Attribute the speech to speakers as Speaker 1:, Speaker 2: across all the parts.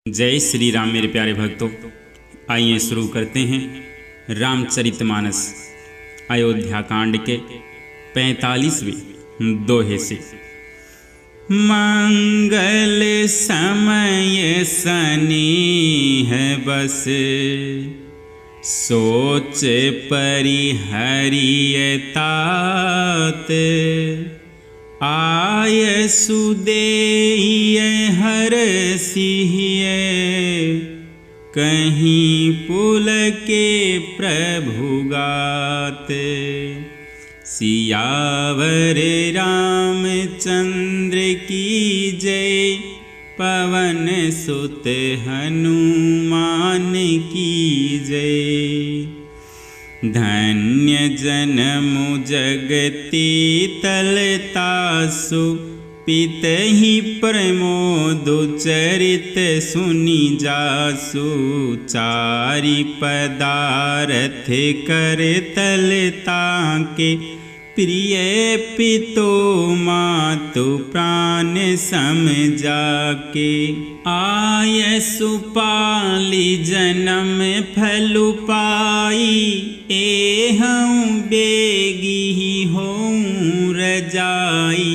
Speaker 1: जय श्री राम मेरे प्यारे भक्तों। आइए शुरू करते हैं रामचरितमानस अयोध्या कांड के 45वें दोहे से। मंगल समय सनेह बस सोच परिहरिय तात आय सुदेय हर सिहिय कहीं पुलके प्रभु गात। सियावर रामचंद्र की जय पवन सुत हनुमान की जय। धन्य जन्म जगति तलतासु पितहि प्रमोद चरित सुनि जासु। चारि पदारथ कर तलता के प्रिय पितो मातु प्राण सम जाके। आय सुपाली जन्म फल पाई एहं बेगी हों रजाई।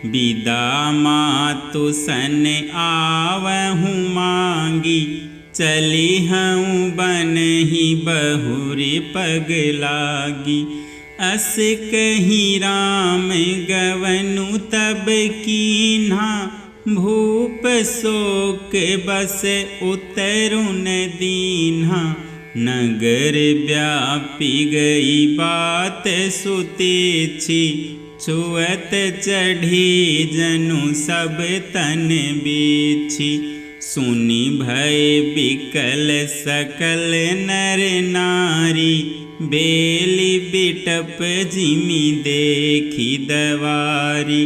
Speaker 1: विदा मातु सन आवहु मांगी चली हूँ बनहि बहुरी पग लागी। अस कही राम गवनु तब कीन्हा भूप शोक बस उतरुन दीन्हा। नगर व्यापी गई बात सुतेछि छुअत चढ़ी जनु सब तन बेछि। सुनि भय बिकल सकल नर नारी बेली बिटप जिमि देखी दवारी।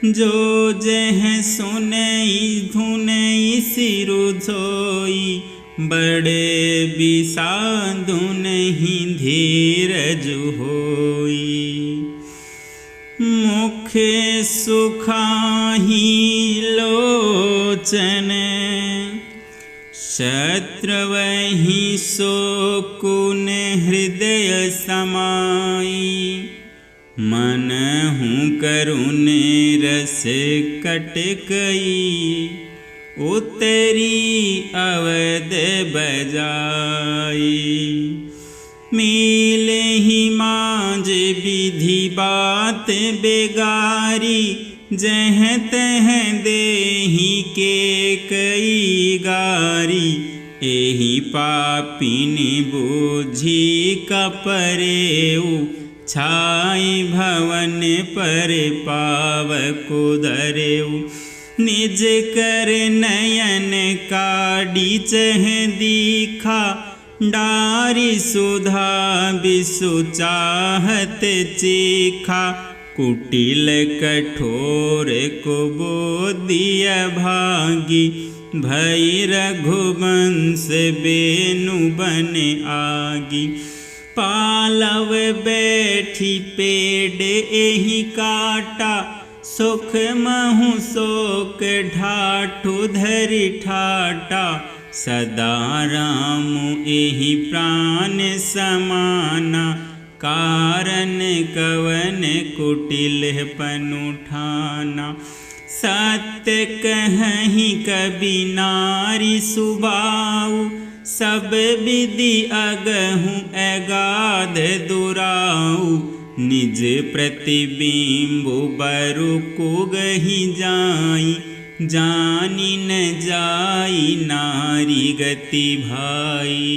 Speaker 1: जो जह सुनई धुनई सिरु धोई बड़े बिसाधु नहीं धीरज होई। मुख सुखाही लोचन शत्रवहि शोकुन हृदय समाई। मनहु करुण रस कटकई उतरी अवध बजाई। मिले ही मांझ विधि बात बेगारी जह तह देहि के कई गारी। एहि पापिन बूझी कपरेऊ छाई भवन पर पावको धरेऊ। निज कर नयन काढ़ी चह दीखा डारी सुधा बिसु चाहत चीखा। कुटिल कठोर को बोधिय भागी भई रघुवंश बेनु बन आगी। पालव बैठी पेड़ एहि काटा सुख महु शोक ढाठु धरि ठाटा। सदा राम एहि प्राण समाना कारण कवन कुटिल पनु ठाना। सत्य कहि कबि नारी सुबाऊ सब विधि अगहु अगाध दुराऊ। निज प्रतिबिंबु बरु कुगहि जाई जानी न जाई नारी गति भाई।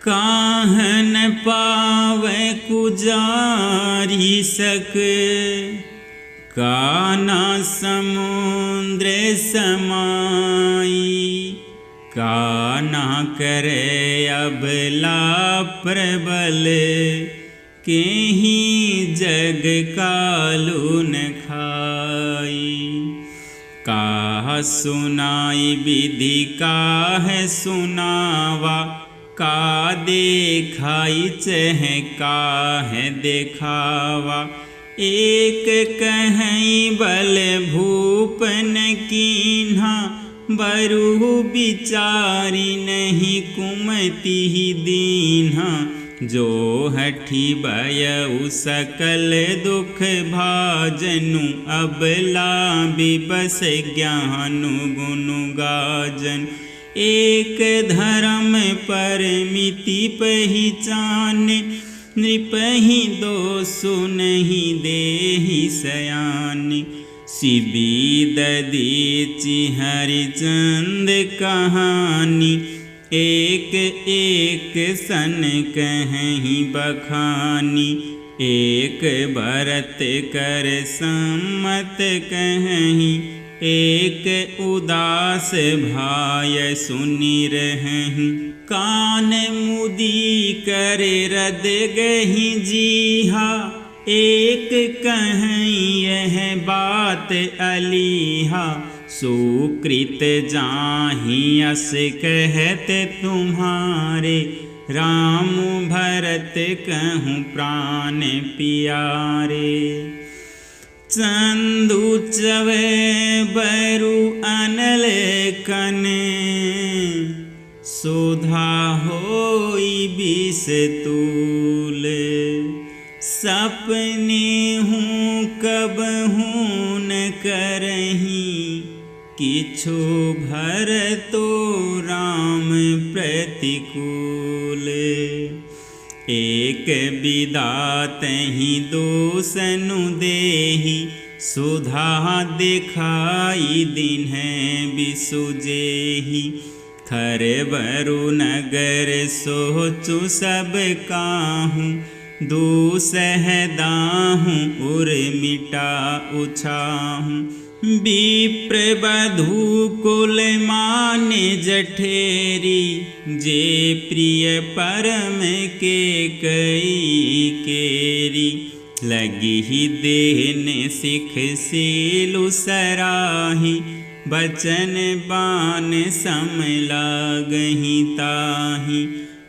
Speaker 1: काहन पावै कुजारी सक काना समुद्र समाई। काना करे अबला प्रबल केहि जग कालु न खाई। काह सुनाई विधि काह सुनावा का देखाई चह काह देखावा। एक कहीं बल भूपन कीन्हा बरु बिचारी नहीं कुमति दीन्हा। जो हठी बयउ सकल दुख भाजनु, अबला बिबस ज्ञानु गुनु गाजन। एक धर्म परमिति पहिचाने, नृपहि दोषु नहीं देहि सयाने। शिबी ददीचि हरिचंद कहानी, एक एक सन कहीं बखानी। एक भरत कर सम्मत कहीं, एक उदास भाय सुनि रहहीं। कान मुदी कर रद गही जीहा, एक कहीं यह बात अलीहा। सुकृत जाहि अस कहत तुम्हारे, राम भरत कहूँ प्राण प्यारे। चंदु चवे बरु अनल कने, सुधा होई बिस तूल। सपने हूँ कब हूँ न करही, किछु भरतो राम प्रतिकूल। एक विदातहि दोसनु देहि, सुधा दिखाई दिन्ह बिसुजेहि। खर बरु नगर सोचु सब काहूँ, दूसह दाहूँ उर मिटा उछाहूँ। विप्र बधू कुल माने जठेरी, जे प्रिय परम के कई केरी। लगी देहने सिख सीलु सराही, बचन बान सम लागहि ताहि।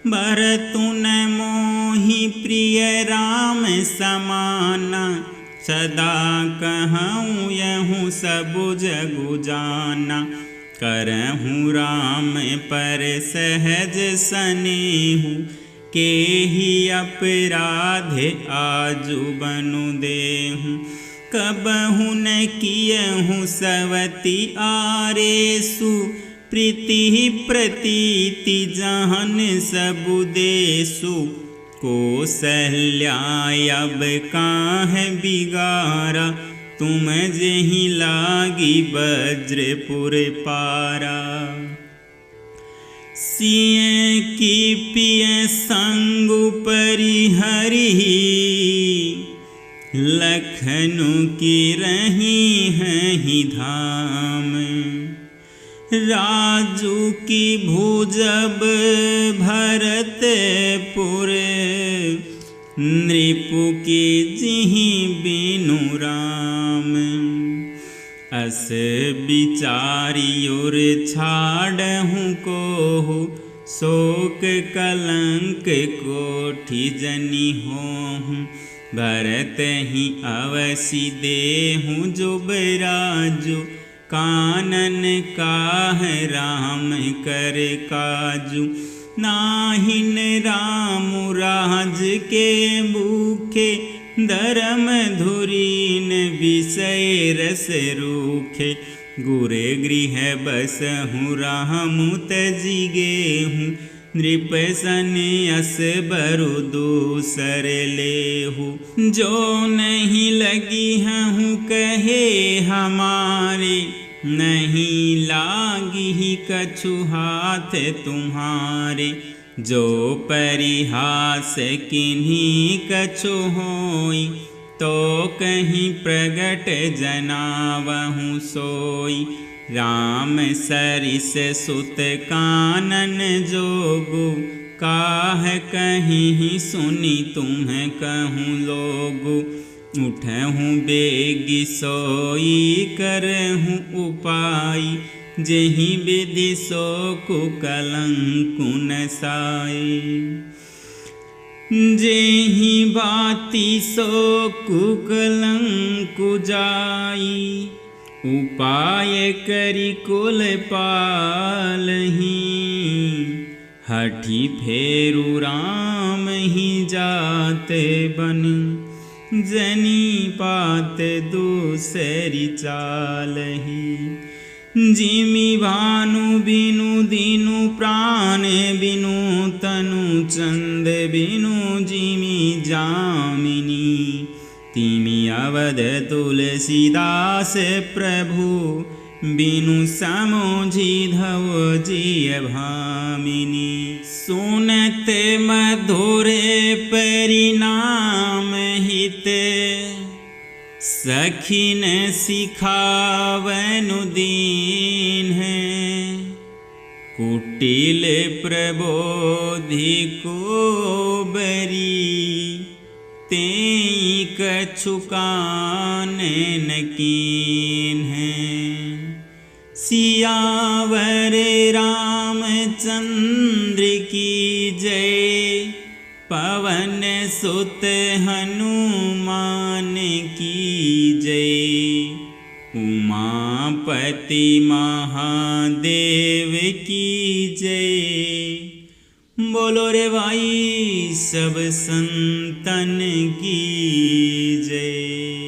Speaker 1: भरतु न मोहि प्रिय राम समाना, सदा कहूँ यहूँ सबु जगु जाना। करहूँ राम पर सहज स्नेहु, केहि अपराध आजु बनु देहूँ। कबहु न कियहूँ सवति आरेसु, प्रीति प्रतीति जहन सबु देसु। कौसल्या अब काहे बिगारा, तुम जेहि लागी वज्रपुर पारा। सिय की पिय संगु परिहरि, लखनु की रही हैं धाम। राजू की भुजब भरतपुर, नृपु की जिहि बिनु राम। अस बिचारियोर छाड़हूँ कोहु, शोक कलंक कोठि जनि होहूँ। भरत ही अवसि देहूँ जुबराजु, कानन काह राम कर काजु। नाहिन राम राज के भूखे, धर्म धुरीन विषय रस रूखे। गुरे गृह बसहूँ राहमु तजि गेहूँ, नृप सन्यास बरु दूसर लेहु। जो नहीं लगी हूँ कहे हमारे, नहीं लागी कछु हाथ तुम्हारे। जो परिहास किन्हीं कछु होई, तो कहीं प्रगट जनावहूँ सोई। राम सरिस सुत कानन जोगु, काह कहीं सुनी तुम्हें कहूँ लोगु। उठहूँ बेगी सोई करहूँ उपाई, जेहि विधि सो कुकलंकु न साई। जेहि बाती सो कुकलंकु जाई, उपाय करि कुल पालहि, हठी फेरु राम ही जाते बन, जनी पात दूसरी चालहि। जिमि भानु बिनु दीनु प्राण बिनु, तनु चंद बिनु जिमि जामिनी। तिमि अवध तुलसीदास प्रभु, बिनु समोझी धव जिय भामिनी। सुनत मधुर परिणाम हित, सखिन सिखावनु दीन है। कुटिल प्रबोधि को बरी, तेई कछु कानन कीन है। सियावर रामचंद्र की जय, पवन सुत हनुमान की जय। उमापति महादेव की जय। बोलो रे भाई सब संतन की जय।